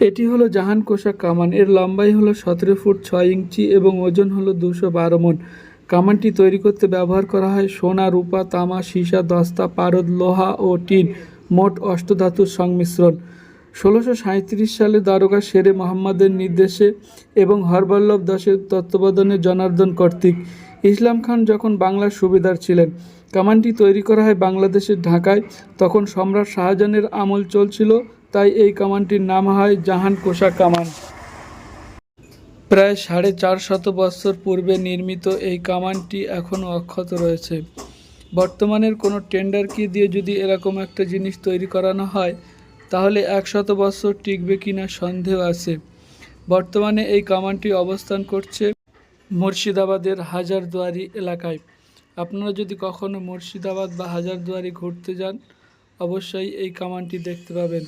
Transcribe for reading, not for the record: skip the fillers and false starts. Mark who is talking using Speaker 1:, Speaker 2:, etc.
Speaker 1: এটি হলো জাহান কোষা কামান। এর লম্বাই হলো 17 ফুট 6 ইঞ্চি এবং ওজন হলো 212 মণ। কামানটি তৈরি করতে ব্যবহার করা হয় সোনা, রূপা, তামা, সীসা, দস্তা, পারদ, লোহা ও টিন, মোট অষ্টধাতুর সংমিশ্রণ। 1637 সালে দারোগা শেরে মোহাম্মদের নির্দেশে এবং হরবল্লভ দাসের তত্ত্বাবধানে জনার্দন কর্তৃক ইসলাম খান যখন বাংলার সুবেদার ছিলেন, কামানটি তৈরি করা হয় বাংলাদেশের ঢাকায়। তখন সম্রাট শাহজাহানের আমল চলছিল, তাই এই কামানটির নাম হয় জাহান কোষা কামান। প্রায় 450 বছর পূর্বে নির্মিত এই কামানটি এখনও অক্ষত রয়েছে। বর্তমানের কোনো টেন্ডার কি দিয়ে যদি এরকম একটা জিনিস তৈরি করানো হয়, তাহলে 100 বছর টিকবে কিনা সন্দেহ আছে। বর্তমানে এই কামানটি অবস্থান করছে মুর্শিদাবাদের হাজারদুয়ারি এলাকায়। আপনারা যদি কখনো মুর্শিদাবাদ বা হাজারদুয়ারি ঘুরতে যান, অবশ্যই এই কামানটি দেখতে পাবেন।